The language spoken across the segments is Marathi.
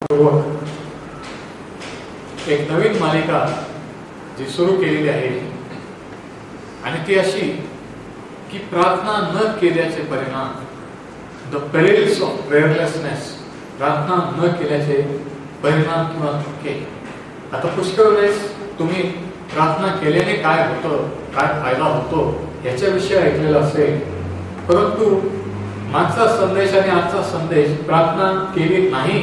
एक नवीन मालिका जी सुरू केलेली आहे आणि ती अशी की प्रार्थना न केल्याचे परिणाम, द पेरिल्स ऑफ प्रेयरलेसनेस, प्रार्थना न केल्याचे परिणाम किंवा धोके. आता पुष्कळ वेळेस तुम्ही प्रार्थना केल्याने काय होतं, काय फायदा होतो याच्याविषयी ऐकलेला असेल, परंतु मागचा संदेश आणि आजचा संदेश प्रार्थना केली नाही,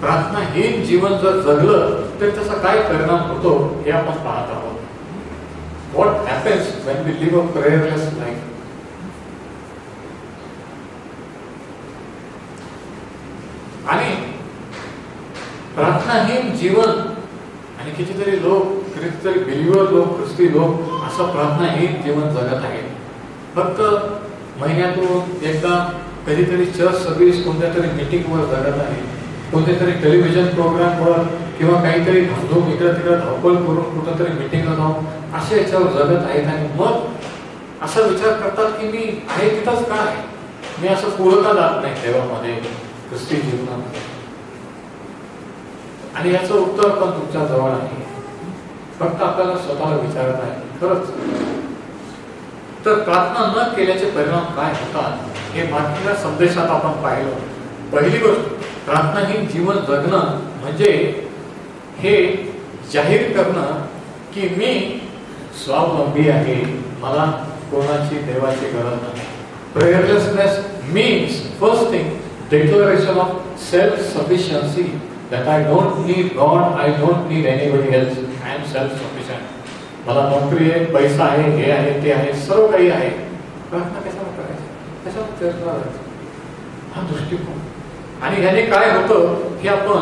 प्रार्थनाहीन जीवन जर जगलं तर त्याचा काय परिणाम होतो हे आपण पाहत आहोत. What happens when we live a prayerless life. आणि प्रार्थनाहीन जीवन, आणि कितीतरी लोक, कितीतरी बिलीव्हर लोक, ख्रिस्ती लोक असं प्रार्थनाहीन जीवन जगत आहेत. फक्त महिन्यातून एकदा कधीतरी चर्च सर्व्हिस, कोणत्या तरी मीटिंगवर जगत आहे, कोणत्या तरी टेलिव्हिजन प्रोग्रामवर किंवा काहीतरी धामधूम इकडे तिकडे धावपळ करून कुठंतरी मीटिंगला जाऊन असे याच्यावर जगत आहेत. आणि मग असा विचार करतात की मी आहे तिथंच काय, मी असं पुढं का जात नाही देवामध्ये, ख्रिस्ती जीवनामध्ये. आणि याचं उत्तर पण तुमच्या जवळ आहे, फक्त आपल्याला स्वतःला विचारत आहे. खरंच तर प्रार्थना न केल्याचे परिणाम काय होतात हे मागच्या संदेशात आपण पाहिलं. पहिली गोष्ट, प्रार्थनाहीन जीवन जगणं म्हणजे हे जाहीर करणं की मी स्वावलंबी आहे, मला कोणाची देवाची गरज नाही. Prayerlessness means first thing declaration of self sufficiency, that I don't need God, I don't need anybody else, I am self sufficient. मला नोकरी आहे, पैसा आहे, हे आहे, ते आहे, सर्व काही आहे, प्रार्थना कशाला करायची, कशाला चर्चा करायची, हा दृष्टिकोन. आणि ह्याने काय होतं हे आपण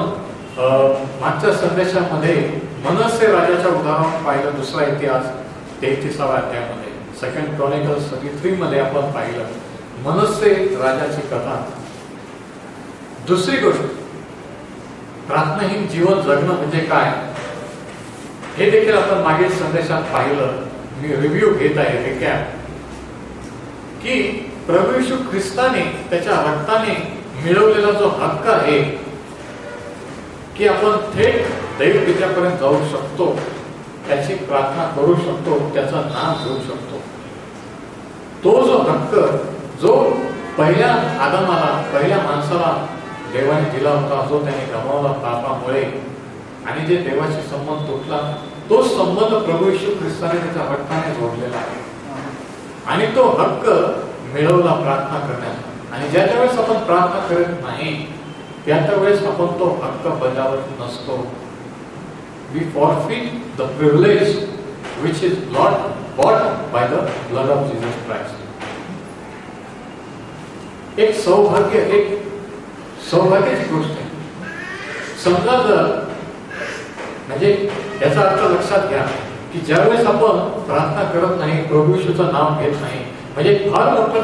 मागच्या संदेशामध्ये मनसे राजाच्या उदाहरण पाहिलं. दुसरा इतिहास 33व्या अध्यायामध्ये, 2 Chronicles 33 मध्ये आपण पाहिलं मनसे राजाची कथा. दुसरी गोष्ट, प्रार्थनाहीन जीवन जगणं म्हणजे काय हे देखील आपण मागील संदेशात पाहिलं. मी रिव्ह्यू घेत आहे, रिकॅप, की प्रभू येशू ख्रिस्ताने त्याच्या रक्ताने मिळवलेला जो हक्क आहे की आपण थेट दैवपित्यापर्यंत जाऊ शकतो, त्याची प्रार्थना करू शकतो, त्याचं नाम घेऊ शकतो, तो जो हक्क जो पहिल्या आदमाला, पहिल्या माणसाला देवाने दिला होता, जो त्याने गमावला पापामुळे, आणि जे देवाशी संबंध तुटला, तो संबंध प्रभू येशू ख्रिस्ताने त्याच्या हक्काने जोडलेला आहे. आणि तो हक्क मिळवला प्रार्थना करण्याचा. आणि ज्या वेळेस आपण प्रार्थना करत नाही त्या वेळेस आपण तो हक्क बजावत नसतो. We forfeit the privilege which is bought by the blood of Jesus Christ. एक सौभाग्याची गोष्ट आहे. समजा जर, म्हणजे याचा अर्थ लक्षात घ्या की ज्यावेळेस आपण प्रार्थना करत नाही, प्रभू येशूचं नाव घेत नाही, म्हणजे फार मोठं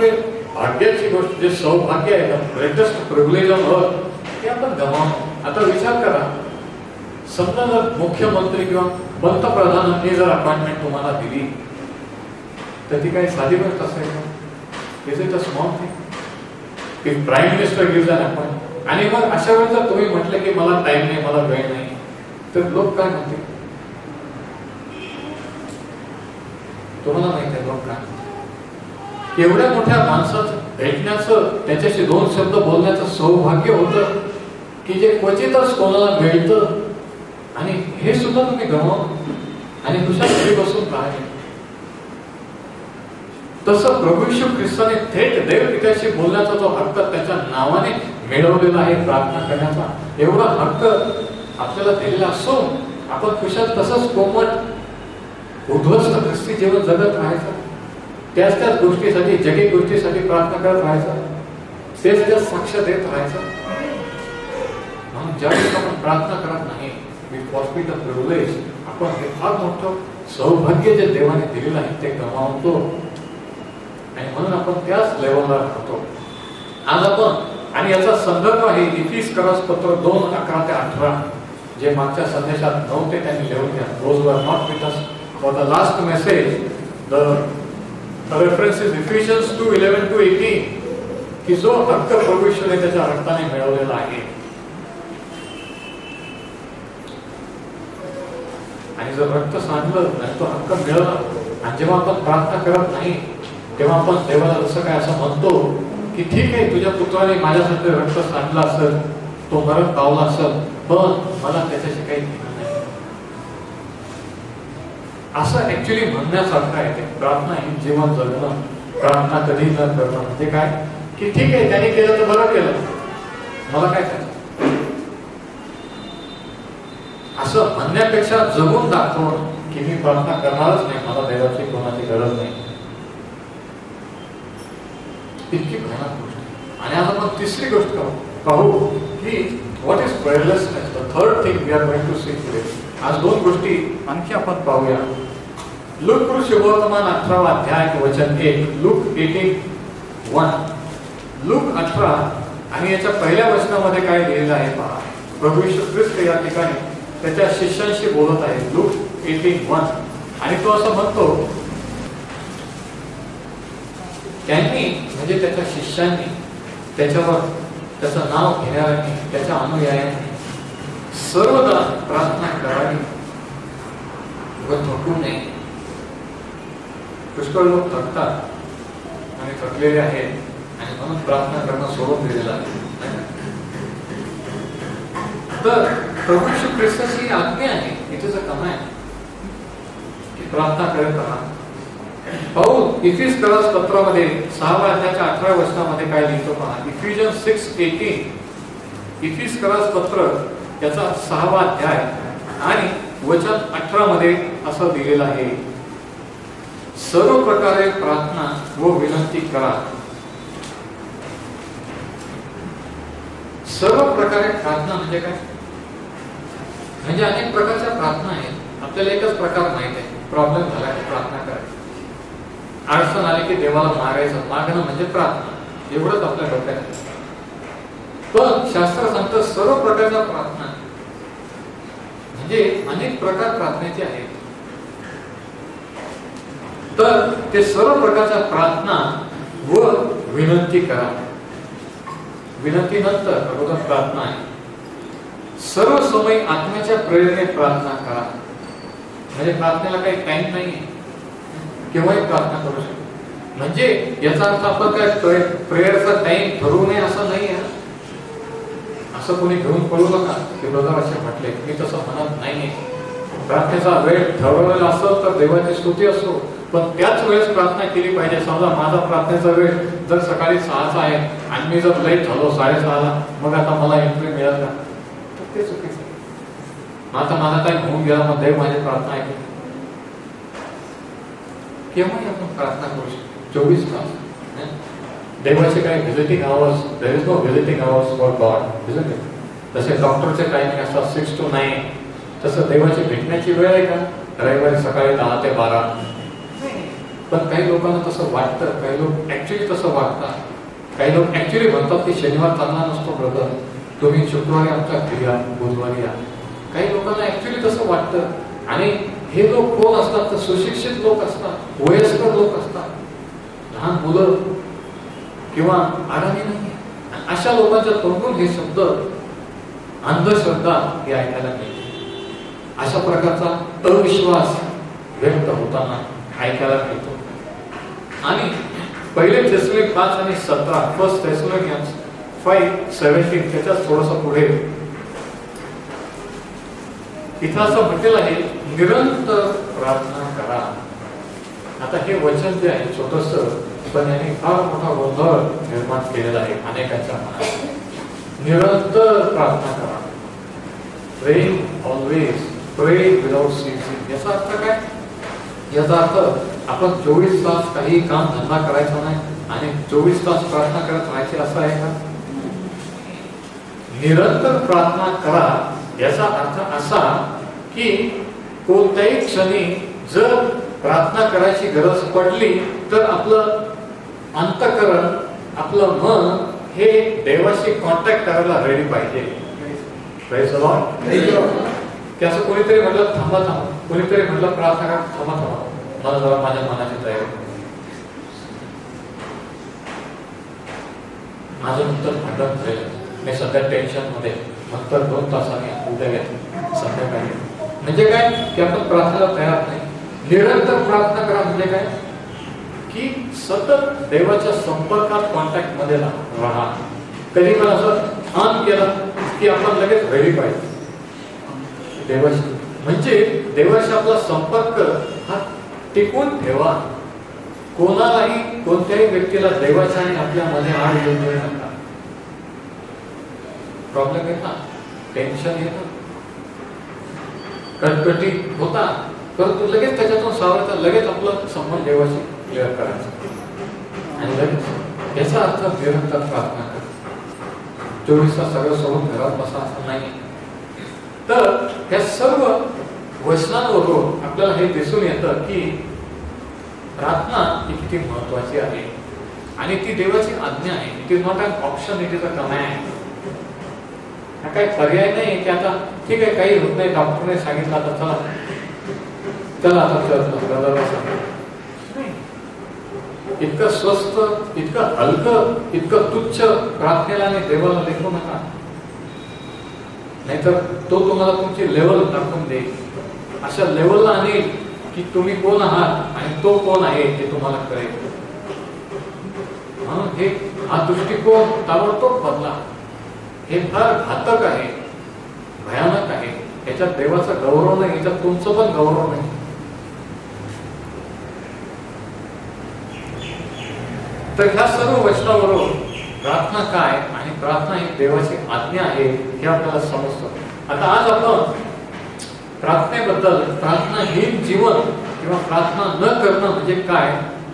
भाग्याची गोष्ट, जे सौभाग्य आहे, ग्रेटेस्ट प्रिव्हिलेज ऑफ अर्थ, ते आपण गमावतो. आता विचार करा, समजा जर मुख्यमंत्री किंवा पंतप्रधानांनी जर अपॉइंटमेंट तुम्हाला दिली तर ती काही साधी गोष्ट असेल का? Is it a small thing? Prime minister gives an appointment, आणि मग अशा वेळेस जर तुम्ही म्हटलं की मला टाइम नाही, मला वेळ नाही, तर लोक काय म्हणतील? तुम्हाला माहिती आहे लोक काय, एवढ्या मोठ्या माणसाचं भेटण्याचं, त्याच्याशी 2 शब्द बोलण्याचं सौभाग्य होतं की जे क्वचितच कोणाला मिळतं, आणि हे सुद्धा तुम्ही गमावून आणि दुसऱ्या घरी बसून राहिले. तसं प्रभू येशू ख्रिस्ताने थेट देवपित्याशी बोलण्याचा जो हक्क त्याच्या नावाने मिळवलेला आहे, प्रार्थना करण्याचा एवढा हक्क आपल्याला दिलेला असून आपण खुशाल तसंच कोमट उद्ध्वस्त ख्रिस्ती जीवन जगत राहायचं, त्याच गोष्टीसाठी, जगी गोष्टीसाठी प्रार्थना करत राहायचं, तेच साक्ष देत राहायचं. म्हणून ज्यावेळेस आपण प्रार्थना करत नाही, वी फॉरफिट द प्रिव्हिलेज, आपण हे फार मोठं सौभाग्य जे देवाने दिलेलं आहे ते गमावतो, आणि म्हणून आपण त्याच लेवलला राहतो. आज आपण, आणि याचा संदर्भ आहे इफिसियन्स पत्र 2:11-18, जे मागच्या संदेशात नव्हते त्यांनी लिहून घ्या. Those were not with us for the last message, the reference is Ephesians 2:11-18, की जो हक्क प्रभू येशूने त्याच्या रक्ताने मिळवलेला आहे आणि जर रक्त सांडलं आणि तो हक्क मिळाला, आणि जेव्हा आपण प्रार्थना करत नाही तेव्हा आपण देवाला जसं काय असं म्हणतो की ठीक आहे, तुझ्या पुत्राने माझ्यासाठी रक्त सांडलं असेल, तो मरण पावला असेल, पण मला त्याच्याशी काही घेणं नाही. असं ऍक्च्युली म्हणण्यासारखं आहे ते. प्रार्थना ही जीवन जगणं, प्रार्थना कधी न करणं म्हणजे काय की ठीक आहे, त्याने केलं तर बरं केलं, मला काय करायचं, असं म्हणण्यापेक्षा जगून दाखवून की मी प्रार्थना करणारच नाही, मला देवाची कोणाची गरज नाही. इतकी भयानक गोष्ट. आणि आता आपण तिसरी गोष्ट पाहू की what is prayerlessness, the third thing we are going to see today. आज दोन गोष्टी आणखी आपण पाहूया. लूक शुभवर्तमान 18 अध्याय वचन 1, लूक 18:1. लूक 18 आणि याच्या पहिल्या वचनामध्ये काय लिहिलेलं आहे पहा. प्रभू येशू ख्रिस्त या ठिकाणी त्याच्या शिष्यांशी बोलत आहे. लूक 18:1 आणि तो असं म्हणतो, त्यांनी म्हणजे त्याच्या शिष्यांनी त्याच्यावर त्याचं नाव घेणाऱ्यांनी, त्याच्या अनुयायांनी सर्वदा प्रार्थना करावी व थकू नये. पुष्कळ लोक थकतात आणि थकलेले आहेत आणि म्हणून प्रार्थना करणं सोडून दिलेलं आहे. तर प्रभू येशू ख्रिस्ताची आज्ञा आहे, इट इज अ कमांड की प्रार्थना करत राहा. पाऊल इफिसकरास पत्रामध्ये 6व्या अध्यायाच्या 18व्या वचनामध्ये काय लिहितो पहा. इफिशियन्स 6:18. इफिसकरास पत्र याचा 6वा अध्याय आणि वचन 18 मध्ये असं दिलेलं आहे, सर्व प्रकारे प्रार्थना व विनंती करा. सर्व प्रकारे प्रार्थना म्हणजे काय? म्हणजे अनेक प्रकारच्या प्रार्थना आहेत. आपल्याला एकच प्रकार माहित आहे, प्रॉब्लेम झाला की प्रार्थना करायची, अडचण आली की देवाला मागायचं. मागणं म्हणजे प्रार्थना, एवढंच आपल्या डोक्यात आहे. पण शास्त्र सांगतं सर्व प्रकारच्या प्रार्थना म्हणजे अनेक प्रकार प्रार्थनेचे आहेत. तर ते सर्व प्रकारच्या प्रार्थना व विनंती करा. विनंती नंतर अगोदर प्रार्थना आहे. सर्व समय आत्म्याच्या प्रेरणेने प्रार्थना करा. म्हणजे प्रार्थनेला काही टाइम नाही, केव्हाही प्रार्थना करू शकतो. म्हणजे याचा अर्थ आपण काय प्रेयरचा टाइम ठरवू नये असं नाही आहे. असं कोणी घेऊन पळू नका की ब्रदर असे म्हटले, मी तसं म्हणत नाहीये. प्रार्थनेचा वेळ ठरवलेला असेल तर देवाची स्तुती असो, पण त्याच वेळेस प्रार्थना केली पाहिजे. समजा माझा प्रार्थनेचा वेळ जर सकाळी 6चा आहे आणि मी जर लेट झालो 6:30ला, मग आता मला एंट्री मिळेल का? तर ते चुकीचं आहे. आता माझा टाइम होऊन गेला, मग देव माझी प्रार्थना ऐकली. केव्हाही आपण प्रार्थना करू शकतो 24 तास. देवाचे काही visiting hours, there is no visiting hours for God, isn't it? जसे डॉक्टरचे टायमिंग असतात 6 to 9, तसं देवाची भेटण्याची वेळ आहे का रविवारी सकाळी 10 ते 12? पण काही लोकांना तसं वाटतं, काही लोक ऍक्च्युली तसं वागतात. काही लोक ऍक्च्युली म्हणतात की शनिवार चांगला नसतो ब्रदर, तुम्ही शुक्रवारी आमच्या घरी या, बुधवारी या. काही लोकांना ऍक्च्युली तसं वाटतं. आणि हे लोक कोण असतात? तर सुशिक्षित लोक असतात, वयस्कर लोक असतात, लहान मुलं किंवा आडाणी नाही. अशा लोकांच्या तोंडून हे शब्द अंधश्रद्धा हे ऐकायला मिळते. अशा प्रकारचा अविश्वास व्यक्त होताना ऐकायला मिळतो. आणि पहिले थेसलोनिक 5 आणि 17, फर्स्ट थेसलोनियन्स 5:17, त्याच्यात थोडंसं पुढे इथं असं म्हटलेलं आहे, निरंतर प्रार्थना करा. आता हे वचन जे आहे छोटस, पण याने फार मोठा गोंधळ निर्माण केलेला आहे अनेकांच्या मनात. निरंतर प्रार्थना करा. प्रे ऑलवेज, प्रे विदाउट सीजिंग. याचा अर्थ काय? याचा अर्थ आपण 24 तास काही काम धंदा करायचा नाही आणि 24 तास प्रार्थना करत राहायचे असं आहे का? निरंतर प्रार्थना करा याचा अर्थ असा की कोणत्याही क्षणी जर प्रार्थना करायची गरज पडली तर आपलं अंतःकरण, आपलं मन हे देवाशी कॉन्टॅक्ट करायला रेडी पाहिजे. Praise the Lord. की असं कोणीतरी म्हटलं थांबा थांबा, कोणीतरी म्हटलं प्रार्थना करा, थांबा थांबा, मला जरा माझ्या मनाची तयारी, माझं नंतर भांडण झालेलं, मी सध्या टेन्शन मध्ये, नंतर 2 तासांनी उद्या संध्याकाळी म्हणजे काय की आपण प्रार्थनेला तयार नाही. निरंतर प्रार्थना करा म्हणजे काय की सतत देवाच्या संपर्कात, कॉन्टॅक्ट मध्ये राहा. कधी पण असं ऑन केलं की आपण लगेच रेडी पाहिजे देवाशी. म्हणजे देवाशी आपला संपर्क हा टिकून ठेवा. कोणालाही, कोणत्याही व्यक्तीला देवाच्या आणि आपल्या मध्ये आड येऊन देऊ नका. प्रॉब्लेम येतात, टेन्शन येतं, कटकटी होता, परंतु लगेच त्याच्यातून सावरायचा, लगेच आपलं संबंध देवाशी क्लिअर करायचं आणि लगेच याचा अर्थ निरंतर प्रार्थना करा. 24 तास सगळं सोडून घरात बसा असं नाही. तर या सर्व वचनांवरून आपल्याला हे दिसून येतं की प्रार्थना ही किती महत्वाची आहे आणि ती देवाची आज्ञा आहे. It is not an option, it is a command. हा काही पर्याय नाही की आता ठीक आहे काही होत नाही, डॉक्टरने सांगितलं आता चला चला आता चला. इतकं स्वस्त, इतकं हलकं, इतकं तुच्छ प्रार्थनेला आणि देवाला लेखू नका, नाहीतर तो तुम्हाला तुमची लेवल दाखवून देईल. अशा लेवलला आणेल की तुम्ही कोण आहात आणि तो कोण आहे हे तुम्हाला कळेल. हे हा दृष्टिकोन ताबडतोब बदला. हे फार घातक आहे, भयानक आहे. याच्यात देवाचा गौरव नाही, याच्यात तुमचं पण गौरव नाही. तर ह्या सर्व वचनावरून प्रार्थना काय आणि प्रार्थना ही देवाची आज्ञा आहे हे आपल्याला समजतं. आता आज आपण प्रार्थनेबद्दल, प्रार्थनाहीन जीवन किंवा प्रार्थना न करणं म्हणजे काय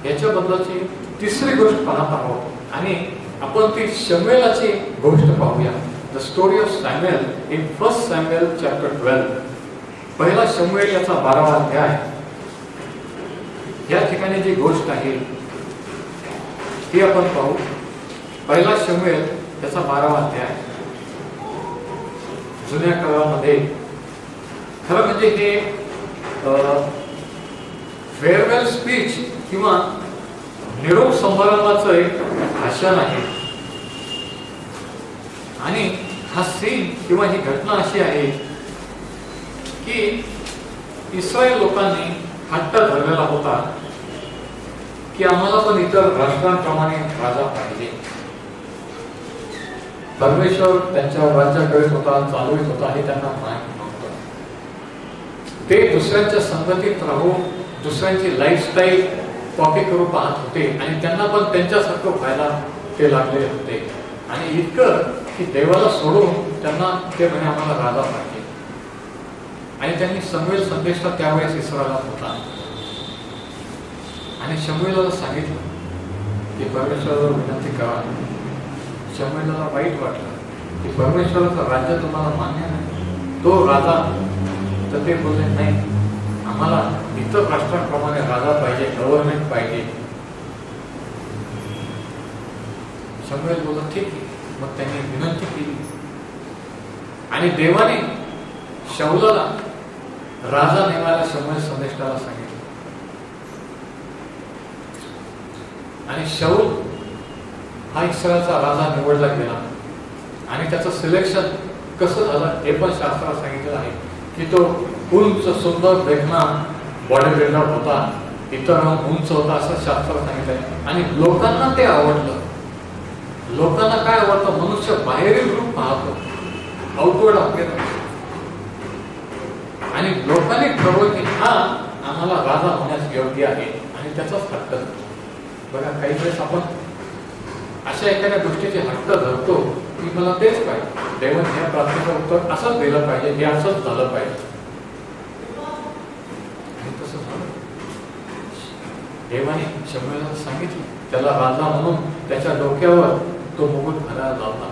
याच्याबद्दलची तिसरी गोष्ट पाहत आहोत आणि आपण ती शमूएलाची गोष्ट पाहूया. The story of Samuel in 1 Samuel chapter 12. पहिला शमूएल याचा 12वा अध्याय. या ठिकाणी जी गोष्ट आहे ती आपण पाहू. पहिला शमूएल याचा 12वा अध्याय. जुन्या काळामध्ये खरं म्हणजे हे फेअरवेल स्पीच किंवा निरोप समारंभाचं एक भाषण आहे. आणि हा सीन किंवा ही घटना अशी आहे की इस्रायल लोकांनी हट्ट धरलेला होता की आम्हाला पण इतर राष्ट्रांप्रमाणे राजा पाहिजे. परमेश्वर त्यांच्यावर राज्य करीत होता, चालवित होता हे त्यांना माहित नव्हतं. ते दुसऱ्यांच्या संगतीत राहून दुसऱ्यांची लाईफस्टाईल कॉपी करू पाहत होते आणि त्यांना पण त्यांच्यासारखं व्हायला ते लागले होते. आणि इतकं की देवाला सोडून त्यांना ते म्हणे आम्हाला राजा पाहिजे. आणि त्यांनी शमूएल संदेष्टा त्यावेळेस इस्रायलात होता आणि शमूएलाला सांगितलं की परमेश्वराला विनंती करा. शमूएलाला वाईट वाटलं की परमेश्वराचं राज्य तुम्हाला मान्य नाही, तो राजा. तर ते बोलले नाही, आम्हाला इतर राष्ट्रांप्रमाणे राजा पाहिजे, गव्हर्नमेंट पाहिजे. शमूएल बोलला ठीक आहे. मग त्यांनी विनंती केली आणि देवाने शाऊलाला राजा नेमायला शमूएल संदेष्टाला सांगितलं. आणि शाऊल हा इस्रायलचा राजा निवडला गेला. आणि त्याचं सिलेक्शन कसं झालं हे पण शास्त्रात सांगितलेलं आहे की तो उंच, सुंदर, देखणा बॉडी बिल्डर होता, इतर उंच होता असं शास्त्रात सांगितलंय. आणि लोकांना ते आवडलं. लोकांना काय आवडतं? मनुष्य बाहेरील रूप पाहतो, आउटवर्ड अपीअरन्स. आणि लोकांनी ठरवलं की हा आम्हाला राजा होण्यास योग्य आहे आणि त्याचाच हट्ट. बघा काही वेळेस आपण अशा एखाद्या गोष्टीचे हट्ट धरतो की मला तेच पाहिजे, देवाने या प्रार्थनेचं उत्तर असंच दिलं पाहिजे, हे असंच झालं पाहिजे. तसं झालं. देवाने शमूएलाला सांगितलं, त्याला राजा म्हणून त्याच्या डोक्यावर तो मुकुट घालायला लावला.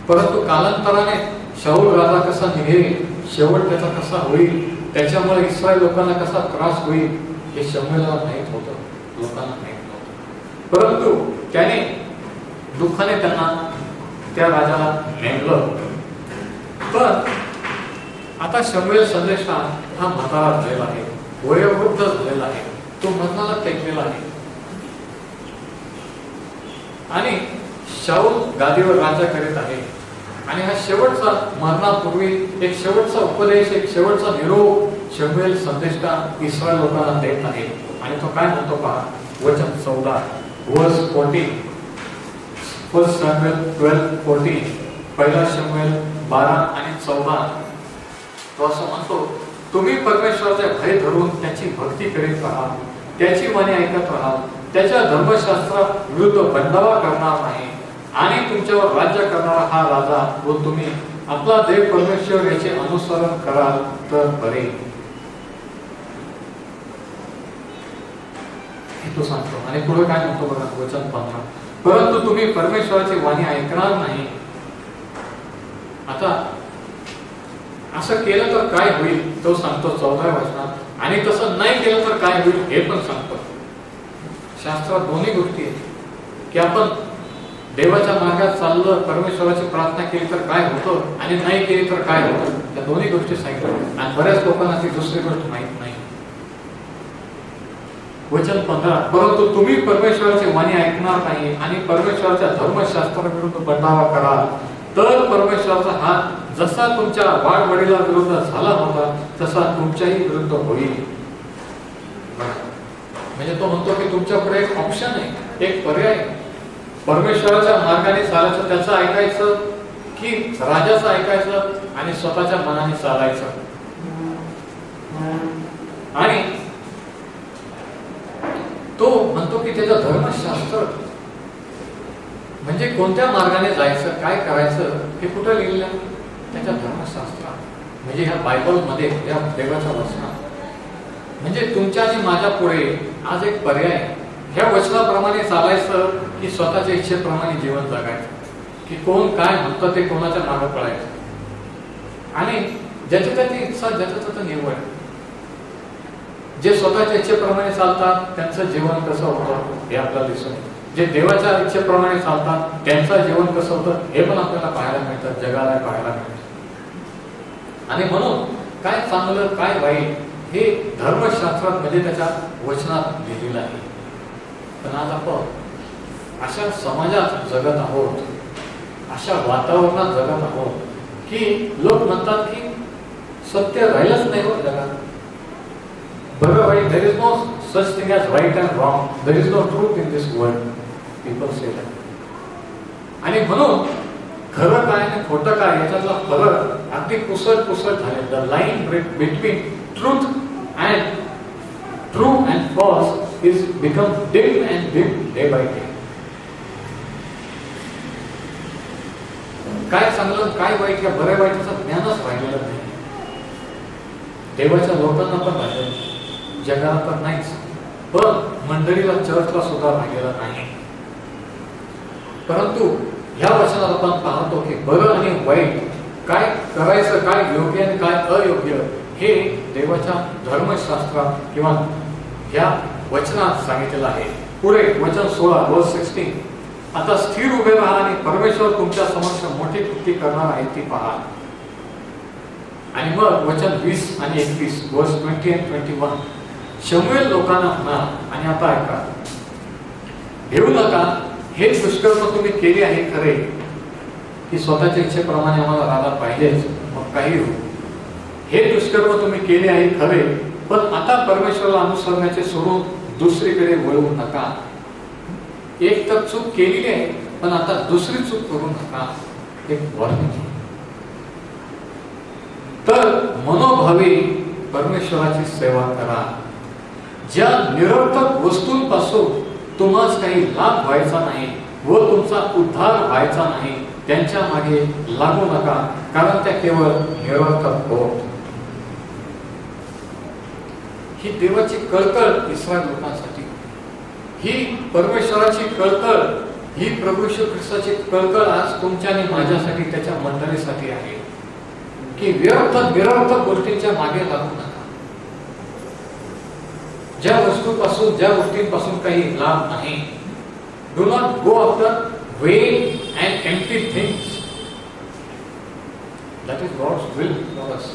परंतु कालांतराने शाऊल राजा कसा निघेल, शेवट त्याचा कसा होईल, त्याच्यामुळे इस्रायल लोकांना कसा त्रास होईल हे शमूएलाला माहित होतं, लोकांना माहित नव्हतं. परंतु त्याने दुःखाने त्यांना त्या राजाला नेमलं. पण आता शमूएल संदेष्टा हा म्हातारा झालेला आहे, वयोवृद्ध झालेला आहे, तो मरणाला टेकलेला आहे. आणि शाऊल गादीवर राज्य करीत आहे. आणि हा शेवटचा मरणापूर्वी एक शेवटचा उपदेश, एक शेवटचा निरोप शमूएल संदेशकार इस्रायल लोकांना देत आहे. आणि तो काय म्हणतो पहा, वचन 14 वर्स 14, फर्स्ट शमूएल 12:14, पहिला शमूएल 12 आणि 14. तो असं म्हणतो, तुम्ही परमेश्वराचे भय धरून त्याची भक्ती करीत राहा, त्याची वाणी ऐकत राहा, त्याच्या धर्मशास्त्रा विरुद्ध बंडावा करणार नाही आणि तुमच्यावर राज्य करणारा हा राजा व तुम्ही आपला देव परमेश्वर याचे अनुसरण कराल तर बरे. हे तो सांगतो. आणि पुढे काय म्हणतो बघा, वचन 15, परंतु तुम्ही परमेश्वराची वाणी ऐकणार नाही. आता असं केलं तर काय होईल तो सांगतो 14व्या वचनात, आणि तसं नाही केलं तर काय होईल हे पण सांगतो. शास्त्रात दोन्ही गोष्टी आहेत की आपण देवाच्या मार्गात चाललं, परमेश्वराची प्रार्थना केली तर काय होतं आणि नाही केली तर काय होतं, या दोन्ही गोष्टी सांगितल्या. आणि बऱ्याच लोकांना ती दुसरी गोष्ट माहित नाही. वचन 15, परंतु तुम्ही परमेश्वराची वाणी ऐकणार नाही आणि परमेश्वराच्या धर्मशास्त्राविरुद्ध बंडावा कराल तर परमेश्वराचा हात जसा तुमच्या वाडवडिला विरुद्ध झाला होता तसा तुमच्याही विरुद्ध होईल. म्हणजे तो म्हणतो की तुमच्याकडे एक ऑप्शन आहे, एक पर्याय. परमेश्वराच्या मार्गाने चालायचं, त्याचं ऐकायचं, की राजाचं ऐकायचं आणि स्वतःच्या मनाने चालायचं. आणि तो म्हणतो की त्याचं धर्मशास्त्र म्हणजे कोणत्या मार्गाने जायचं, काय करायचं हे कुठं लिहिलं, त्याच्या धर्मशास्त्रात, म्हणजे ह्या बायबल मध्ये, या देवाच्या वचनात. म्हणजे तुमच्या आणि माझ्या पुढे आज एक पर्याय, ह्या वचनाप्रमाणे चालायचं की स्वतःच्या इच्छेप्रमाणे जीवन जगायचं, की कोण काय म्हणतं ते कोणाच्या मागे पळायचं. आणि ज्याची त्याची इच्छा, ज्याचं त्याचं निवड. जे स्वतःच्या इच्छेप्रमाणे चालतात त्यांचं जीवन कसं होतं हे आपल्याला दिसून, जे देवाच्या इच्छेप्रमाणे चालतात त्यांचं जीवन कसं होतं हे पण आपल्याला पाहायला मिळतं, जगाला पाहायला मिळतं. आणि म्हणून काय चांगलं काय वाईट हे धर्मशास्त्रात म्हणजे त्याच्या वचनात लिहिलेलं आहे. पण आज आपण अशा समाजात जगत आहोत, अशा वातावरणात जगत आहोत की लोक म्हणतात की सत्य राहिलंच नाही हो जगात. बरं वाईट, there is no such thing as right and wrong, there is no truth in this world, people say that. आणि म्हणून खरं काय आणि खोटं काय याच्यातला फरक अगदी पुसट झाले. The line between truth and true and false is become dim and dim day by day. काय चांगलं काय वाईट या बऱ्या वाईटाचं ज्ञानच राहिलेलं नाही. देवाच्या लोकांना पण राहिलेलं, जगाला तर नाहीच, पण मंडळीला, चर्चला सुद्धा राहिलेला नाही. परंतु ह्या वचनात आपण पाहतो की बरं आणि वाईट, काय करायचं, काय योग्य आणि काय अयोग्य हे देवाच्या धर्मशास्त्रात किंवा ह्या वचनात सांगितलेलं आहे. पुढे वचन 16 वर्स 16, आता स्थिर उभे राहा आणि परमेश्वर तुमच्या समक्ष मोठी कृती करणार आहे ती पहा. आणि मग वचन 20 आणि 21 वर्स 20 and 21, शमूएल लोकांना म्हणा, आणि आता ऐका, भिवू नका, हे दुष्कर्म तुम्ही केले आहे खरे की स्वतःच्या इच्छेप्रमाणे आम्हाला राजा पाहिजेच, मग काही हो. हे दुष्कर्म तुम्ही केले आहे खरे, पण आता परमेश्वराला अनुसरण्याचे सोडून दुसरीकडे वळू नका. एक तर चूक केलेली आहे, पण आता दुसरी चूक करू नका. एक वॉर्निंग. तर मनोभावे परमेश्वराची सेवा करा. ज्या निरर्थक वस्तूंपासून तुम्हाला काही लाभ व्हायचा नाही व तुमचा उद्धार व्हायचा नाही त्यांच्या मागे लागू नका, कारण त्या केवळ निरर्थक होत. ही देवाची कळकळ इस्रायल लोकांसाठी, ही परमेश्वराची कळकळ, ही प्रभू येशू ख्रिस्ताची कळकळ आज तुमच्या आणि माझ्यासाठी, त्याच्या मंडळीसाठी आहे की निरर्थक गोष्टींच्या मागे लागू नका. ज्या वस्तूपासून, ज्या गोष्टींपासून काही लाभ नाही, do not go after vain and empty things. That is God's will for us.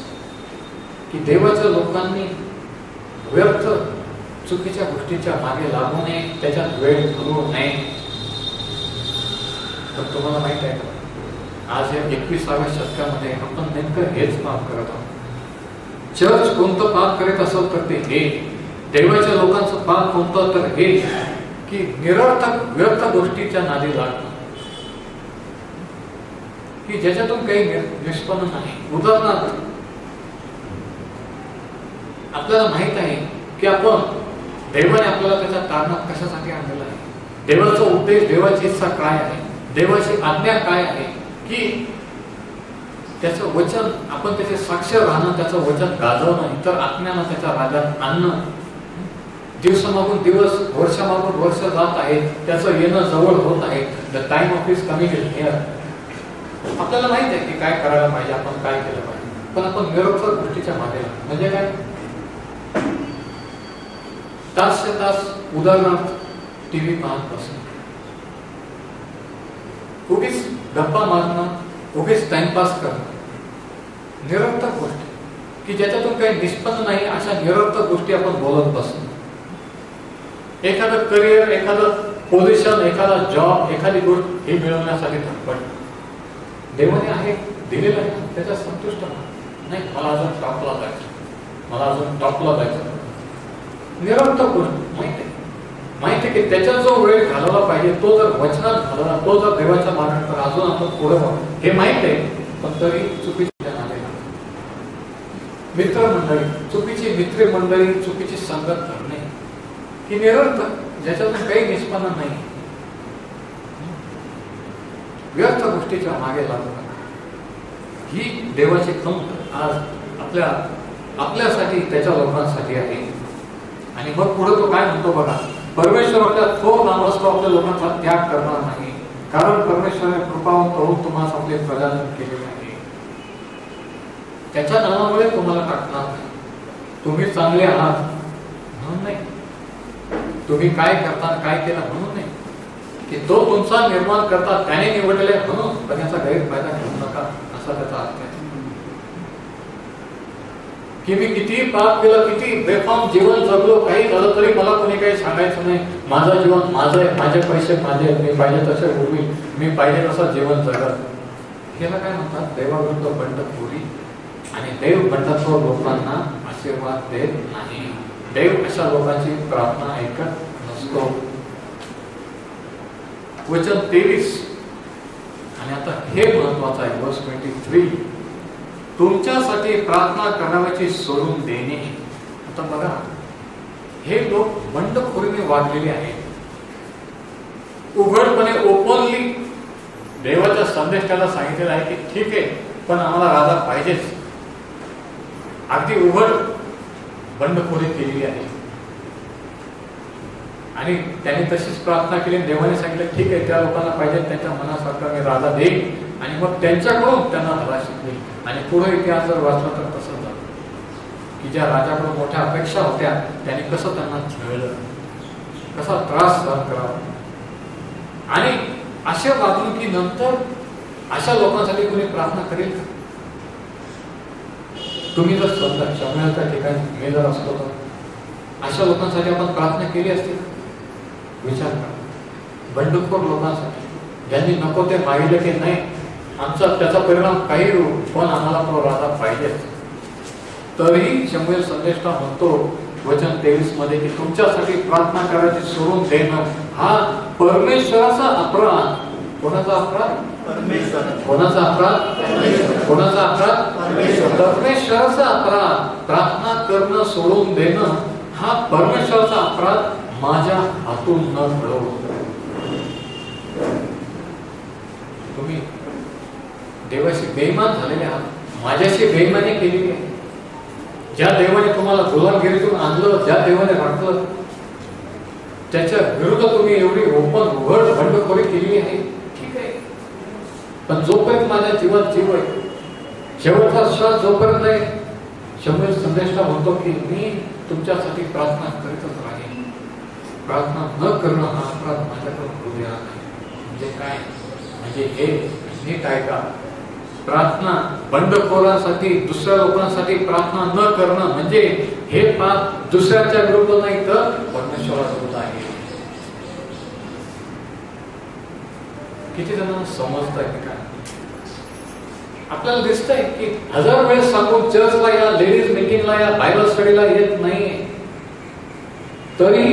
की देवाच्या लोकांनी व्यर्थ चुकीच्या गोष्टीच्या मागे लागू नये, त्याच्यात वेळ घालवू नये. पण तुम्हाला माहित आहे का, आज या 21व्या शतकामध्ये आपण नेमकं हेच पाप करत आहोत. चर्च कोणतं पाप करत असेल तर ते हे, देवाच्या लोकांचं पाप कोणतं तर हे की निरर्थक व्यर्थ गोष्टीच्या नादी लागणं की ज्याच्यातून काही निष्पन्न नाही. उदाहरणार्थ आपल्याला माहित आहे की आपण देवाने आपल्याला त्याच्या कारणात कशासाठी आणलेला आहे, देवाचा उद्देश, देवाची इच्छा काय आहे, देवाची आज्ञा काय आहे, की त्याचं वचन आपण त्याचे साक्ष राहणं, त्याचं वचन गाजवणं, इतर आत्म्यांना त्याच्या राज्यात आणणं. दिवसामागून दिवस, वर्षामागून वर्ष जात आहे, त्याचं येणं जवळ होत आहे. The time of his coming is here. आपल्याला माहित आहे की काय करायला पाहिजे, आपण काय केलं पाहिजे, पण आपण निरर्थक गोष्टीच्या मागे लागतो. म्हणजे काय, तास उदाहरणार्थ टीव्ही पाहत बसणं, उगीच गप्पा मारणं, उगीच टाइमपास करणं, निरर्थक गोष्टी की ज्याच्यातून काही निष्पन्न नाही अशा निरर्थक गोष्टी आपण बोलत बसणं. एखादं करिअर, एखादं पोझिशन, एखादा जॉब, एखादी गोष्ट हे मिळवण्यासाठी धडपड. देवाने आहे दिलेलं आहे, त्याच्या संतुष्ट नाही. मला अजून टॉपला जायचं, मला अजून टॉपला जायचं. निरर्थक गोष्ट माहिती आहे की त्याच्यात जो वेळ घालवला पाहिजे तो जर वचनात घालवला, तो जर देवाच्या मार्गात अजून आपण पुढे हे माहित आहे, पण तरी चुकीच्या नादाला मित्रमंडळी, चुकीची मित्रमंडळी, चुकीची संगत करणे ही निरर्थक, ज्याच्यातून काही निष्पन्न नाही, व्यर्थ गोष्टीच्या मागे लागू ही देवाची खंत आज आपल्यासाठी, त्याच्या लोकांसाठी आहे. आणि मग पुढे तो काय म्हणतो बघा, परमेश्वर आपल्या थोर नामस्थ आपल्या लोकांचा त्याग करणार नाही, कारण परमेश्वराने कृपावंत होऊन तुम्हाला आपले प्रदान केलेले आहे. त्याच्या नावामुळे तुम्हाला टाकणार नाही. तुम्ही चांगले आहात म्हणून नाही, तुम्ही काय करता, काय केलं म्हणून नाही, की तो तुमचा निर्माण करता त्याने निवडलेला आहे म्हणून, पण याचा गैरफायदा घेऊ नका असा त्याचा अर्थ आहे. की मी किती पाप केलं, किती बेफाम जीवन जगलो, काही झालं तरी मला कोणी काही सांगायचं नाही. माझं जीवन माझं आहे, माझे पैसे माझे, मी पाहिजे तसे उरवी, मी पाहिजे तसं जीवन जगत. याला काय म्हणतात, देवाविरुद्ध बंडखोरी. आणि देव बंडखोर लोकांना आशीर्वाद देत नाही. देव अशा लोकांची प्रार्थना ऐकत नसतो. वचन 23 आणि आता हे महत्वाचं आहे, वर्स 23, तुमच्यासाठी प्रार्थना करावयाची सोडून देणे. आता बघा, हे लोक बंडखोरीने वागलेले आहेत. उघडपणे, ओपनली देवाच्या संदेशाला सांगितलेलं आहे की ठीक आहे, पण आम्हाला राजा पाहिजेच. अगदी उघड बंडखोरी केलेली आहे. आणि त्यांनी तशीच प्रार्थना केली. देवाने सांगितलं ठीक आहे, त्या लोकांना पाहिजे, त्यांच्या मनासारखा मी राजा देईन आणि मग त्यांच्याकडून त्यांना धडा शिकवेल. आणि पुढे इतिहास जर वाचला तर तसं झालं की ज्या राजाकडून मोठ्या अपेक्षा होत्या त्याने कसं त्यांना छळलं, कसा त्रास सहन करावा. आणि अशा वागणुकीनंतर अशा लोकांसाठी कोणी प्रार्थना करेल का? तुम्ही जर समजा शमूएलच्या ठिकाणी मी जर असतो तर अशा लोकांसाठी आपण प्रार्थना केली असती? विचार करा. बंडखोर लोकांसाठी, ज्यांनी नको ते मागितले की नाही आमचा त्याचा परिणाम काही होऊ, पण आम्हाला तो राजा पाहिजे, तरी शमूएल संदेष्टा म्हणतो वचन 23 मध्ये की तुमच्यासाठी प्रार्थना करायची सोडून देणं हा परमेश्वराचा अपराध. कोणाचा अपराध? कोणाचा अपराध? कोणाचा अपराध? परमेश्वराचा अपराध. प्रार्थना करणं सोडून देणं हा परमेश्वराचा अपराध माझ्या हातून न घडवून. तुम्ही देवाशी बेईमान झालेले आहात, माझ्याशी बेईमानी केलेली आहे. ज्या देवाने तुम्हाला गुलामगिरीतून आणलं, ज्या देवाने राखलं, त्याच्या विरुद्ध तुम्ही एवढी ओपन उघड बंडखोरी केली आहे. ठीक आहे, पण जोपर्यंत माझ्या जीवात जीव आहे, शेवटचा श्वास जोपर्यंत आहे, शमूएल संदेष्टा म्हणतो की मी तुमच्यासाठी प्रार्थना करीतच राहीन. प्रार्थना न करणं हा अपराध माझ्याकडून होऊ देणार नाही. म्हणजे काय? म्हणजे हे नीट ऐका, प्रार्थना बंडखोरांसाठी, दुसऱ्या लोकांसाठी प्रार्थना न करणं म्हणजे हे पाप दुसऱ्याच्या विरुद्ध नाही तर परमेश्वराविरुद्ध आहे. किती जणांना समजतंय की काय? आपल्याला दिसतंय की 1000 वेळेस सांगून चर्चला या, लेडीज मीटिंगला या, बायबल स्टडीला येत नाही, तरी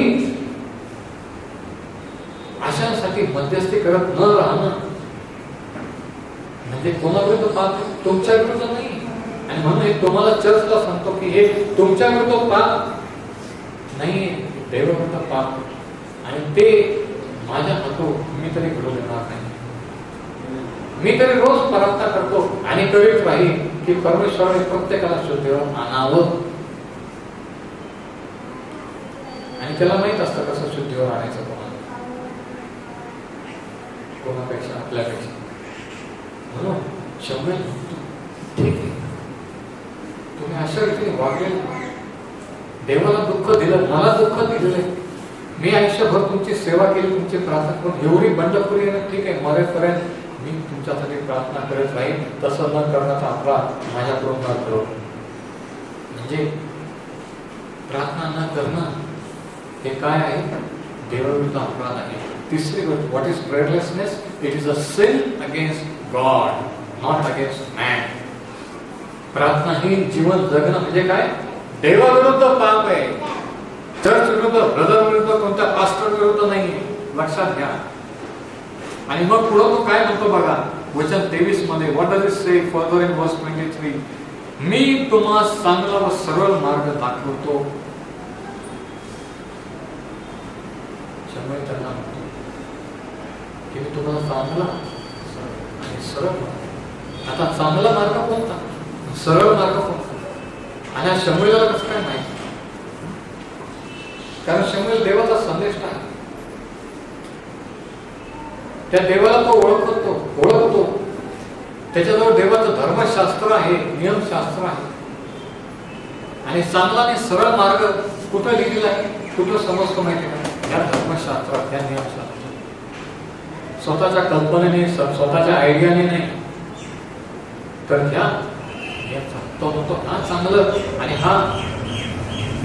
अशांसाठी मध्यस्थी करत न राहणं म्हणजे कोणाविरुद्ध पाप? तुमच्या विरुद्ध नाही. आणि म्हणून तुम्हाला चर्चला सांगतो की हे तुमच्या विरुद्ध पाप नाही, देवाविरुद्ध पाप, आणि ते माझ्या हातून मी तरी घडू देणार नाही. मी तरी रोज प्रार्थना करतो आणि करीत राहील की परमेश्वराने प्रत्येकाला शुद्धीवर आणावं, आणि त्याला माहित असतं कसं शुद्धीवर आणायचं, कोणापेक्षा, आपल्यापेक्षा. म्हणून शम्यूएल म्हणतो, ठीक आहे, तुम्ही अशा रीतीने वागले, देवाला दुःख दिलं, मला दुःख दिलेलं, मी आयुष्यभर तुमची सेवा केली, तुमची प्रार्थना करून एवढी बंडखोरी आहे, ठीक आहे, मरेपर्यंत मी तुमच्यासाठी प्रार्थना करत राहील, तसं न करण्याचा अपराध माझ्याकडून न करो. म्हणजे प्रार्थना न करणं हे काय आहे? देवाविरुद्ध अपराध आहे. तिसरी गोष्ट, what is prayerlessness? It is a sin against God, not against man. प्रार्थनाहीन जीवन जगणं म्हणजे काय? देवाविरुद्ध पाप आहे. चर्च विरुद्ध, ब्रदर विरुद्ध, कोणत्या पास्टर विरुद्ध नाही, लक्षात घ्या. आणि मग पुढे तो काय म्हणतो बघा, वचन 23 मध्ये, what does it say further in वर्स 23? मी तुम्हाला चांगला व सरळ मार्ग दाखवतो. शम्यूएल त्यांना म्हणतो की मी तुम्हाला चांगला आणि सरळ मार्ग. आता चांगला मार्ग कोणता, सरळ मार्ग कोणता? आणि हा शम्यूएलला कसं काय माहिती? कारण शम्यूएल देवाचा संदेश आहे, त्या देवाला तो ओळखतो. त्याच्याजवळ देवाचं धर्मशास्त्र आहे, नियमशास्त्र आहे. आणि चांगला आणि सरळ मार्ग कुठं लिहिलेला आहे, कुठं समजतो माहिती का? या धर्मशास्त्रात, या नियमशास्त्रात. स्वतःच्या कल्पनेने, स्वतःच्या आयडियाने नाही, तर ह्या तो म्हणतो हा चांगलं आणि हा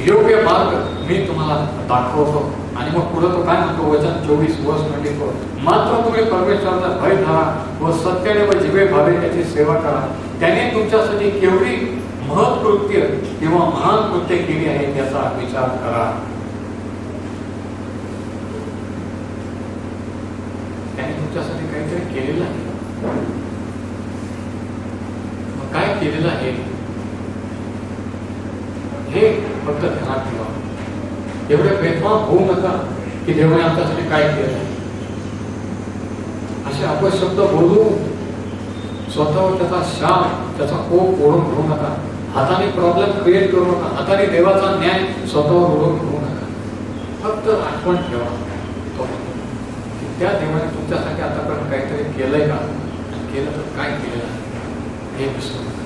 योग्य मार्ग मी तुम्हाला दाखवतो. आणि मग पुढे तो काय म्हणतो, वचन 24 वर्स 24, मात्र तुम्ही परमेश्वराचा भय धरा व सत्याने व जिवे भावे त्याची सेवा करा. त्याने तुमच्यासाठी केवढी महत्कृत्य किंवा महान कृत्य केली आहे त्याचा विचार करा. त्याने तुमच्यासाठी काहीतरी केलेलं आहे. मग काय केलेलं आहे हे फक्त ध्यानात ठेवा. एवढे भेदभाव होऊ नका की देवाने आमच्यासाठी काय केलं. असे अपशब्द बोलू, स्वतःवर त्याचा शाप, त्याचा कोप ओढून घेऊ नका. हाताने प्रॉब्लेम क्रिएट करू नका. हाताने देवाचा न्याय स्वतःवर ओढून घेऊ नका. फक्त आठवण ठेवा त्या देवाने तुमच्यासाठी आतापर्यंत काहीतरी केलंय का, केलं तर काय केलेलं आहे हे विसरू नका.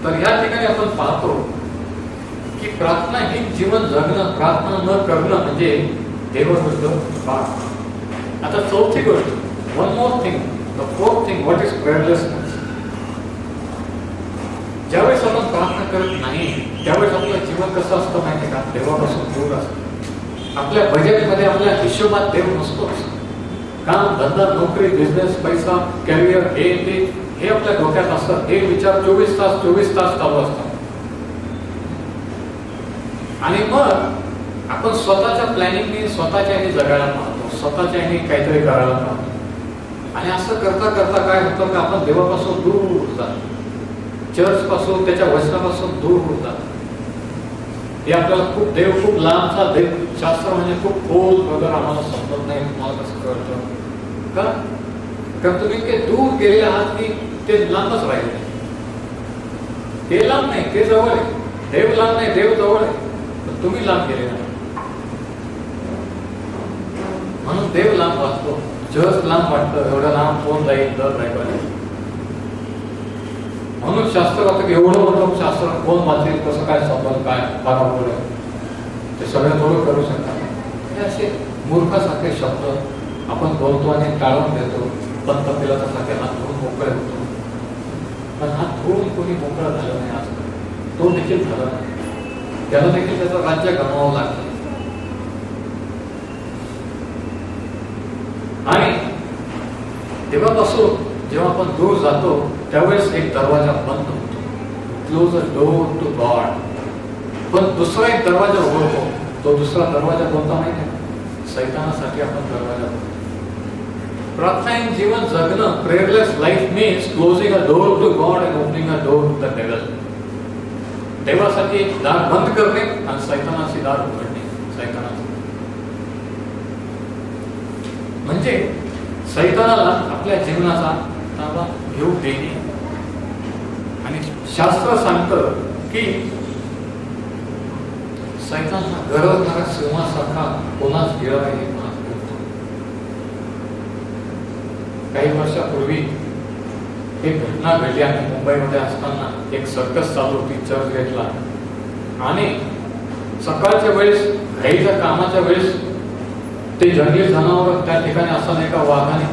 तर या ठिकाणी आपण पाहतो की प्रार्थना ही जीवन जगणं, प्रार्थना न करणं म्हणजे देवाविरुद्ध पाप. आता चौथी गोष्ट, one more thing, the fourth thing, what is prayerlessness? ज्यावेळेस आपण प्रार्थना करत नाही त्यावेळेस आपलं जीवन कसं असतं माहिती का? देवापासून दूर असतं. आपल्या बजेटमध्ये, आपल्या हिशोबात देव नसतोच. काम, धंदा, नोकरी, बिझनेस, पैसा, कॅरियर, हे आपल्या डोक्यात असतं. हे विचार 24 तास चालू असतात. आणि मग आपण स्वतःच्या प्लॅनिंगने, स्वतःच्या ह्याने जगायला पाहतो, स्वतःच्या ह्याने काहीतरी करायला पाहतो. आणि असं करता करता काय होतं का आपण देवापासून दूर होत जातो. चर्च पासून, त्याच्या वचनापासून दूर होत जातो. हे आपल्याला देव खूप लांबचा देव, शास्त्र म्हणजे खूप खोल वगैरे आम्हाला समजत नाही. तुम्हाला कसं कळतं का? कारण तुम्ही इतके दूर गेलेले आहात की ते लांबच राहिले. ते लांब नाही, ते जवळ आहे. देव लांब नाही, देव जवळ आहे, पण तुम्ही लांब गेले नाही. म्हणून देव लांब वाटतो, चर्च लांब वाटतं. एवढं लांब कोण जाईल दर रविवारी? म्हणून शास्त्र वाटतं की एवढं मोठं शास्त्र कोण वाचेल, कसं काय समज, काय पाठवलं, ते सगळं थोडं करू शकतात. हे असे मूर्खासारखे शब्द आपण बोलतो आणि टाळून देतो. पंत पिलासारखे हात धुवून मोकळे होतो. पण हात धुवून कोणी मोकळं झालं नाही आजकाल. तो देखील झाला नाही. त्याला देखील त्याचं राज्य गमावं लागलं. आणि तेव्हापासून जेव्हा आपण दूर जातो त्यावेळेस एक दरवाजा बंद होतो, close a door to God. पण दुसरा एक दरवाजा उघडतो. तो दुसरा दरवाजा कोणता माहिती आहे? सैतानासाठी आपण दरवाजा उघडतो. प्रार्थनाहीन जीवन जगणं, prayerless life means closing a door to God and opening a door to the devil. देवासाठी एक दार बंद करणे आणि सैतानाची दार उघडणे. सैतानाची म्हणजे सैतानाला आपल्या जीवनाचा ताबा घेऊ देणे. आणि शास्त्र सांगतं की सैतानला गरजणारा सिंहासारखा कोणाच गिळा आहे. काही वर्षापूर्वी एक घटना घडली आहे. मुंबईमध्ये असताना एक सर्कस चालू होती चर्चगेटला, आणि सकाळच्या वेळेस घाईच्या कामाच्या वेळेस ते जंगली जनावर त्या ठिकाणी असताना एका वाघाने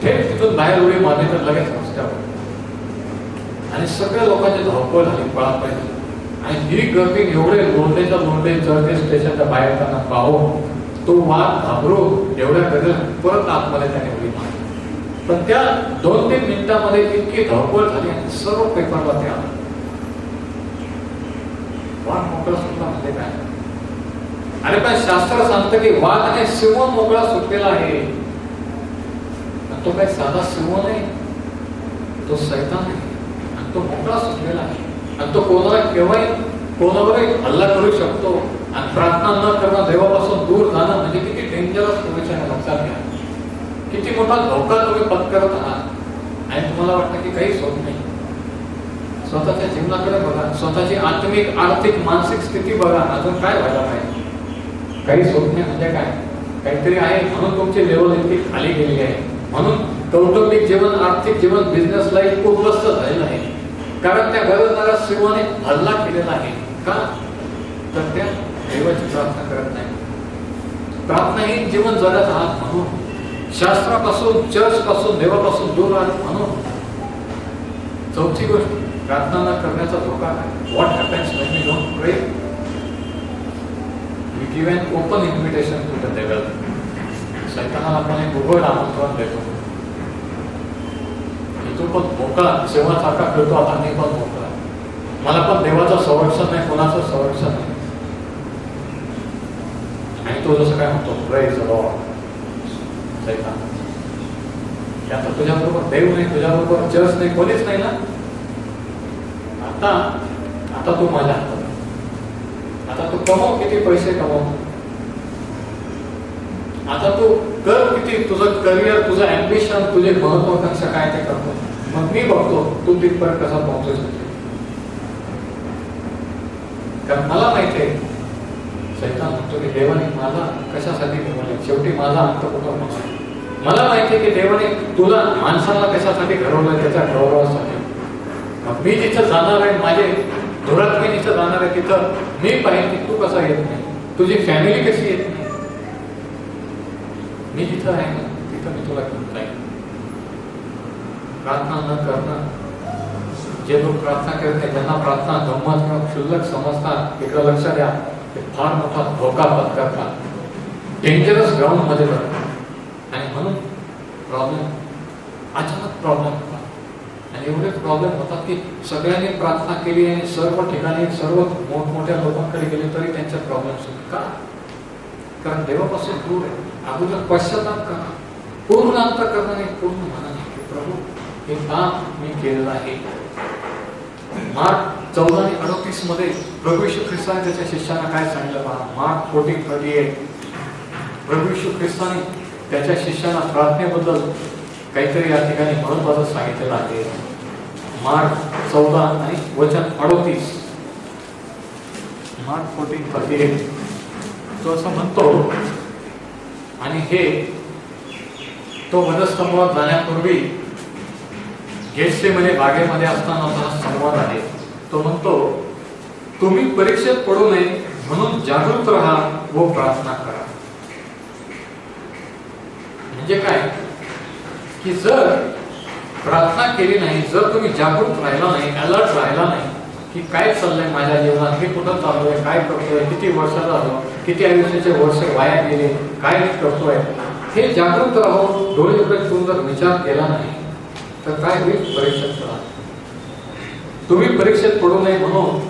थेट तिथून बाहेर उडी मारली तर लगेच रस्त्यावर, आणि सगळ्या लोकांची धावपळ झाली, पळापळ झाली. आणि ही गर्दी एवढे लोंढेच्या लोंढे चर्च स्टेशनच्या बाहेर त्यांना पाहून तो वाघ घाबरून एवढ्या गर्दीत परत आतमध्ये त्याने उडी मारली. पण त्या 2-3 मिनिटांमध्ये इतकी धावपळ झाली आणि सर्व पेपरला ते आलं. वाघ मोकळा सुटला म्हणजे काय? अरे पण शास्त्र सांगतं की वाघाने सिंह मोकळा सुटलेला आहे. तो काही साधा सिंह नाही, तो सैतान आहे, आणि तो मोकळा सुटलेला आहे. आणि तो कोणाला केव्हाही कोणावरही हल्ला करू शकतो. आणि प्रार्थना न करणं, देवापासून दूर जाणं म्हणजे किती डेंजरस पोझिशन आहे, लक्षात घ्या. किती मोठा धोका तुम्ही पत्करत आहात. आणि तुम्हाला वाटतं की काहीच होत नाही. स्वतःच्या जीवनाकडे बघा, स्वतःची आत्मिक, आर्थिक, मानसिक स्थिती बघा, अजून काय व्हायला पाहिजे? काहीच होत नाही म्हणजे काय? काहीतरी आहे म्हणून तुमची लेवल इतकी खाली गेली आहे. म्हणून कौटुंबिक जीवन, आर्थिक जीवन, बिझनेस लाईफ उद्ध्वस्त झालेलं आहे. कारण त्या गरजणाऱ्या सिंहाने हल्ला केलेला आहे. का? तर त्या देवाची प्रार्थना करत नाही. प्रार्थनाहीन जीवन जगत आहात म्हणून, शास्त्रापासून, चर्च पासून, देवापासून दूर आहात म्हणून. चौथी गोष्ट, प्रार्थना न करण्याचा धोका काय? What happens when we don't pray? We give an open invitation to the devil. सैतानाला आपण एक उघड आमंत्रण देतो. तो पण मोकळा सेवासारखा करतो. आता मी पण मोकळा, मला पण देवाचं संरक्षण नाही, कोणाचं संरक्षण नाही. आणि तो जसं काय म्हणतो, प्रेज द लॉर्ड. सैतान, आता तुझ्याबरोबर देव नाही, तुझ्याबरोबर चर्च नाही, कोणीच नाही ना. आता तू माझ्या हातात. आता तू कमव, किती पैसे कमव. आता तू कर किती, तुझं करिअर, तुझं अँबिशन, तुझे महत्वाकांक्षा काय ते करतो. मग मी बघतो तू तिथपर्यंत कसा पोहोचू शकतो. कारण मला माहिती आहे, सैतान म्हणतो की देवाने मला कशासाठी निवडले. शेवटी माझा अंत कुठं होणार. मला माहिती आहे की देवाने तुला माणसाला कशासाठी घडवलं, त्याच्या गौरवासाठी. मग मी जिथं जाणार आहे, माझे धुरात मी जिथं जाणार आहे, तिथं मी पाहिजे की तू कसा येत नाही, तुझी फॅमिली कशी येत नाही. मी जिथं आहे ना, तिथं मी तुला घेऊन जाईन. प्रार्थना न करणं, जे लोक प्रार्थना करत नाही, ज्यांना प्रार्थना गंमत किंवा क्षुल्लक समजतात, इकडं लक्ष द्या, ते फार मोठा धोका पत्करतात, डेंजरस ग्राउंड मध्ये जातात. आणि म्हणून प्रॉब्लेम, अचानक प्रॉब्लेम होतात. आणि एवढे प्रॉब्लेम होतात की सगळ्यांनी प्रार्थना केली आणि सर्व ठिकाणी सर्व मोठमोठ्या लोकांकडे गेले तरी त्यांचे प्रॉब्लेम सुटत. का? कारण देवापासून दूर आहे. अगोदर पश्चाताप करा, पूर्ण अंतःकरणाने, पूर्ण मनाने. प्रभू, हे काम मी केलेलं आहे. मार्क 14:38 मध्ये प्रभू येशू ख्रिस्ताने त्याच्या शिष्यांना काय सांगितलं पहा. मार्क 14:38. प्रभू येशू ख्रिस्ताने त्याच्या शिष्यांना प्रार्थनेबद्दल काहीतरी या ठिकाणी महत्वाचं सांगितलेलं आहे. मार्क 14 आणि वचन 38. मार्क 14:38. तो असं म्हणतो, आणि हे तो वधस्तंभावर जाण्यापूर्वी गेत्सेमने बागेमध्ये असताना संवाद आहे. तो म्हणतो, तुम्ही परीक्षेत पडू नये म्हणून जागृत राहा व प्रार्थना करा. म्हणजे काय की जर प्रार्थना केली नाही, जर तुम्ही जागृत राहिला नाही, अलर्ट राहिला नाही की काय चाललंय माझ्या जीवनात, हे कुठं चालू आहे, काय करतोय, किती वर्षाचा झालो, किती आयुष्याचे वर्ष वाया गेले, काय करतोय, हे जागृत राहून डोळे उघडे ठेवून जर विचार केला नाही तर काय होईल. परीक्षेत तुम्ही परीक्षेत पडू नये म्हणून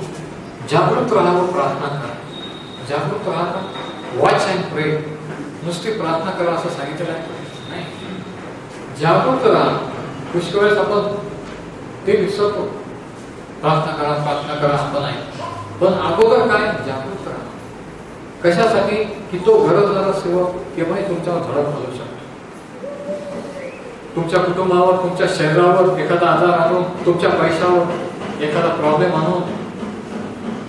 जागृत राहा व प्रार्थना करा. जागृत राहा, वॉच अँड प्रे. नुसती प्रार्थना करा असं सांगितलं नाही. जागृत राहा. पुष्कळ वेळेस आपण ते विसरतो. प्रार्थना करा आपण आहे, पण अगोदर काय? जागृत राहा. कशासाठी? की तो गरजदार सेवक केव्हाही तुमच्यावर झडप घालू शकतो. तुमच्या कुटुंबावर, तुमच्या शरीरावर एखादा आजार आणून, तुमच्या पैशावर एखादा प्रॉब्लेम आणून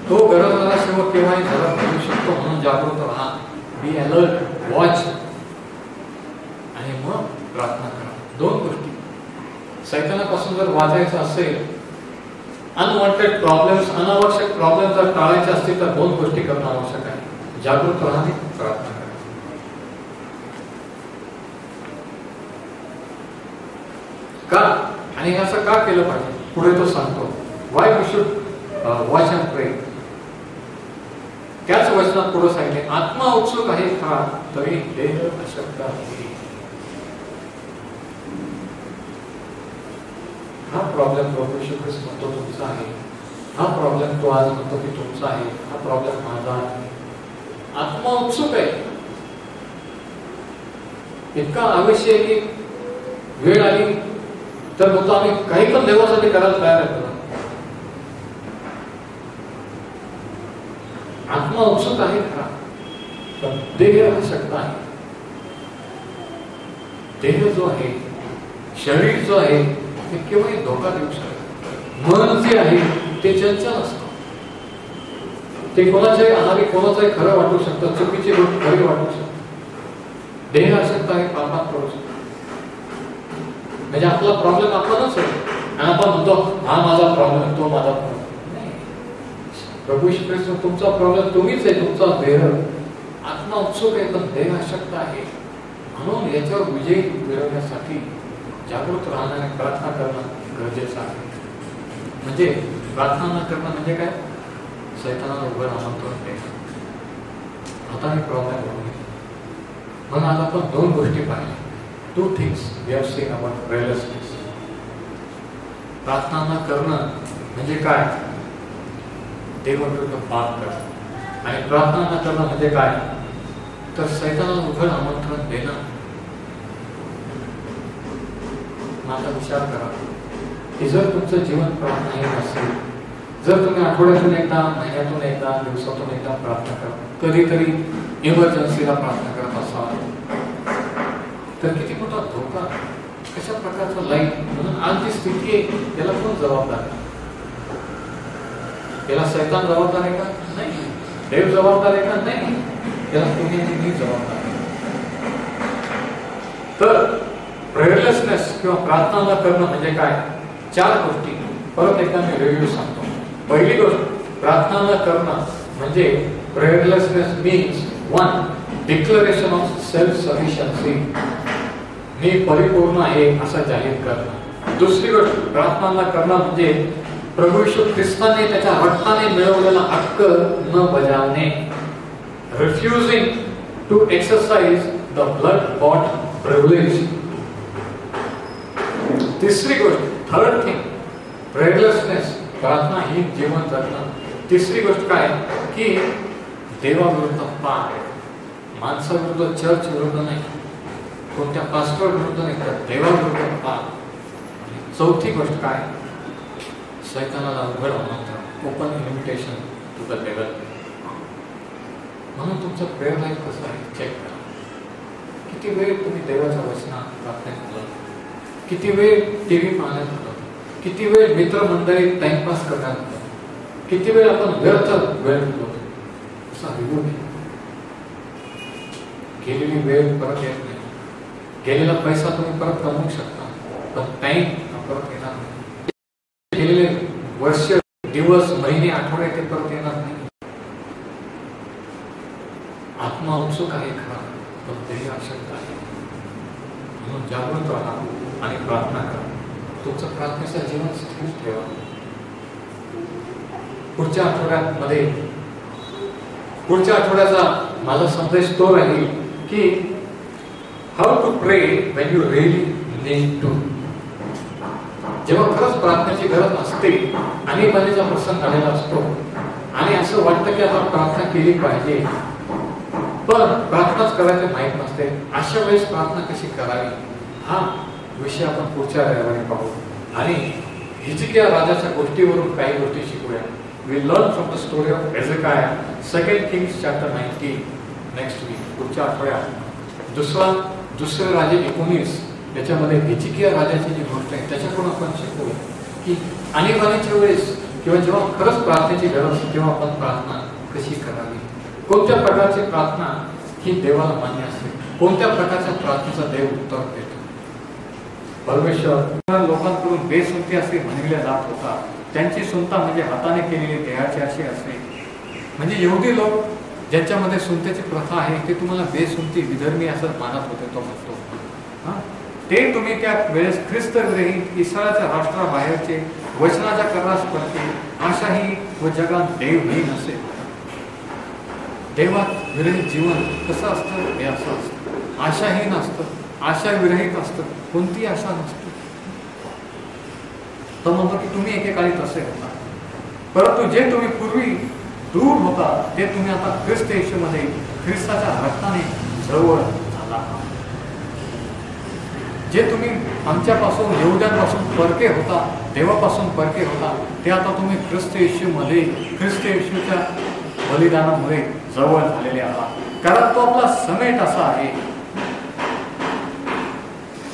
तो गरजदार सेवक केव्हाही झडप घालू शकतो. म्हणून जागृत राहा. बी अलर्ट, वॉच आणि मग प्रार्थना करा. दोन गोष्टी. सैतानापासून जर वाचायचं असेल, अनवॉन्टेड प्रॉब्लेम्स, अनावश्यक प्रॉब्लेम जर टाळायचे असतील तर दोन गोष्टी करणं आवश्यक आहे. जागृत राहणे, प्रार्थना करा. का आणि असं का केलं पाहिजे पुढे तो सांगतो. Why we should watch and pray. त्याच वचनात पुढे सांगितले, आत्मा उत्सुक आहे खरा तरी देह अशक्त आहे. हा प्रॉब्लेम प्रभू येशू ख्रिस्त म्हणतो तुमचा आहे. हा प्रॉब्लेम तो आज म्हणतो की तुमचा आहे. हा प्रॉब्लेम माझा आहे. आत्मा उत्सुक आहे. इतका आवश्यक आहे की वेळ आली तर म्हणतो आम्ही काही पण देवासाठी करायला तयार आहे. आत्मा उत्सुक आहे खरा, पण देह अशक्त आहे. देह जो आहे, शरीर जो आहे ते केव्हाही धोका देऊ शकत. मन जे आहे ते चंचल असतं. ते कोणाच्याही आहारी, कोणाचंही खरं वाटू शकतं, चुकीची गोष्ट खरी वाटू शकते. देह अशक्त आहे, पापात पडू शकतो. म्हणजे आपला प्रॉब्लेम आपणच आहे आणि आपण म्हणतो हा माझा प्रॉब्लेम, तो माझा प्रॉब्लेम. नाही, प्रभू येशू ख्रिस्त तुमचा प्रॉब्लेम तुम्हीच आहे, तुमचा देह. आत्मा उत्सुक आहे पण देह अशक्त आहे. म्हणून याच्यावर विजय मिळवण्यासाठी जागृत राहणं आणि प्रार्थना करणं गरजेचं आहे. म्हणजे प्रार्थना न करणं म्हणजे काय? सैतानाला उभं आमंत्रण द्यायचं. आता मी प्रॉब्लेम होईल. म्हणून आज आपण दोन गोष्टी पाहिल्या. Two things we have seen about prayerlessness. प्रार्थना न करणं म्हणजे काय? देवाविरुद्ध पाप करणं. आणि प्रार्थना न करणं म्हणजे काय? तर सैतानाला उघड आमंत्रण देणं. माझा विचार करा की जर तुमचं जीवन प्रार्थनाहीन असेल, जर तुम्ही आठवड्यातून एकदा, महिन्यातून एकदा, दिवसातून एकदा प्रार्थना करा, कधीतरी इमर्जन्सीला प्रार्थना करत असाल तर किती मोठा धोका, कशा प्रकारचं लाईफ. म्हणून आज जी स्थिती आहे त्याला कोण जबाबदार आहे? त्याला सैतान जबाबदार आहे का? नाही. देव जबाबदार आहे का? नाही. त्याला तुम्ही आणि मी जबाबदार आहे. तर प्रेयरलेसनेस किंवा प्रार्थना न करणं म्हणजे काय? चार गोष्टी परत एकदा मी रिव्ह्यू सांगतो. पहिली गोष्ट, प्रार्थना न करणं म्हणजे prayerlessness means 1. Declaration of self sufficiency. मी परिपूर्ण आहे असं जाहीर करणं. दुसरी गोष्ट, प्रार्थना न करणं म्हणजे प्रभू येशू ख्रिस्ताने त्याच्या रक्ताने मिळवलेला हक्क न बजावणे. Refusing to exercise the blood bought privilege. तिसरी गोष्ट, थर्ड थिंग, प्रेयरलेसनेस, प्रार्थनाहीन जीवन जगणं. तिसरी गोष्ट काय की देवाविरुद्ध पाप. माणसाविरुद्ध, चर्च विरुद्ध नाही, कोणत्या पास्टर विरुद्ध नाही, तर देवाविरुद्ध पाप. चौथी गोष्ट काय? सैतानाला उघड आमंत्रण, open invitation to the devil. म्हणून तुमचं प्रेयर लाईफ कसं आहे चेक करा. किती वेळ तुम्ही देवाच्या वचनात प्रार्थनेत घालवता? किती वेळ टीव्ही पाहण्यात घालवता? किती वेळ मित्रमंडळीत टाइमपास करण्यात घालवता? किती वेळ आपण व्यर्थ वेळ घालवतो? असा रिव्ह्यू घ्या. गेलेली वेळ परत येत नाही. गेलेला पैसा तुम्ही परत कमवू शकता, पण टाइम परत येणार नाही. गेलेले वर्ष, दिवस, महिने, आठवडे ते परत येणार नाही. आत्मा उत्सुक आहे खरा, पण देह अशक्त आहे. म्हणून जागृत राहा आणि प्रार्थना करा. तुमचं प्रार्थनेचं जीवन स्थिर ठेवा. पुढच्या आठवड्याचा माझा संदेश तो राहील की how to pray when you really need to. जेव्हा खरंच प्रार्थनेची गरज असते आणि बनेचा प्रसंग आलेला असतो आणि असं वाटतं की आता प्रार्थना केली पाहिजे, पण प्रार्थनाच करायचे माहीत नसते, अशा वेळेस प्रार्थना कशी करावी हा विषय आपण पुढच्या रविवारी पाहू. आणि हिजकिया राजाच्या गोष्टीवरून काही गोष्टी शिकूया. We learn from the story of Hezekiah, 2 Kings chapter 19 next week. पुढच्या आठवड्यात दुसरे राजे 19 याच्यामध्ये हिजकिया राजाची जी गोष्ट आहे त्याच्याकडून आपण शिकूया की आणीबाणीच्या वेळेस किंवा जेव्हा खरंच प्रार्थनेची गरज तेव्हा आपण प्रार्थना कशी करावी, कोणत्या प्रकारची प्रार्थना ही देवाला मान्य असते, कोणत्या प्रकारच्या प्रार्थनेचा देव उत्तर देतो. परमेश्वर लोकांकडून बेसुंती असे म्हणविल्या जात होता. त्यांची सुनता म्हणजे हाताने केलेली देहाची अशी असे. म्हणजे यहुदी लोक ज्यांच्यामध्ये सुनतेची प्रथा आहे ते तुम्हाला बेसुंती विधर्मी असं मानत होते. तो म्हणतो ते तुम्ही त्या वेळेस ख्रिस्त विरहित इस्रायलच्या राष्ट्राबाहेरचे वचनाच्या करास पडते आशाही व जगात देवहीन असेल. देवात विरहित जीवन कसं असतं हे असं असतं. आशाहीन असतं, आशा विरहित असतं, कोणती आशा नसते. तो म्हणतो की तुम्ही एकेकाळी तसे होता, परंतु जे तुम्ही पूर्वी दूर होता ते तुम्ही आता ख्रिस्त येशूमध्ये ख्रिस्ताच्या रक्ताने जवळ झाला. जे तुम्ही आमच्यापासून यहुद्यांपासून परके होता, देवापासून परके होता, ते आता तुम्ही ख्रिस्त येशूमध्ये ख्रिस्त येशूच्या बलिदानामुळे जवळ झालेले आहात. कारण तो आपला समेट असा आहे,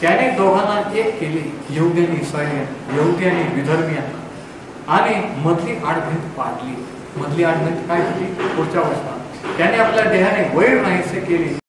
त्याने दोघांना एक केले, यहुदी आणि इस्रायली, यहुदी आणि विधर्मीयांना, आणि मधली आडभिंत पाडली. मधली आडभिंत काय होती? पुढच्या वचनात त्याने आपल्या देहाने वैर नाहीसे केले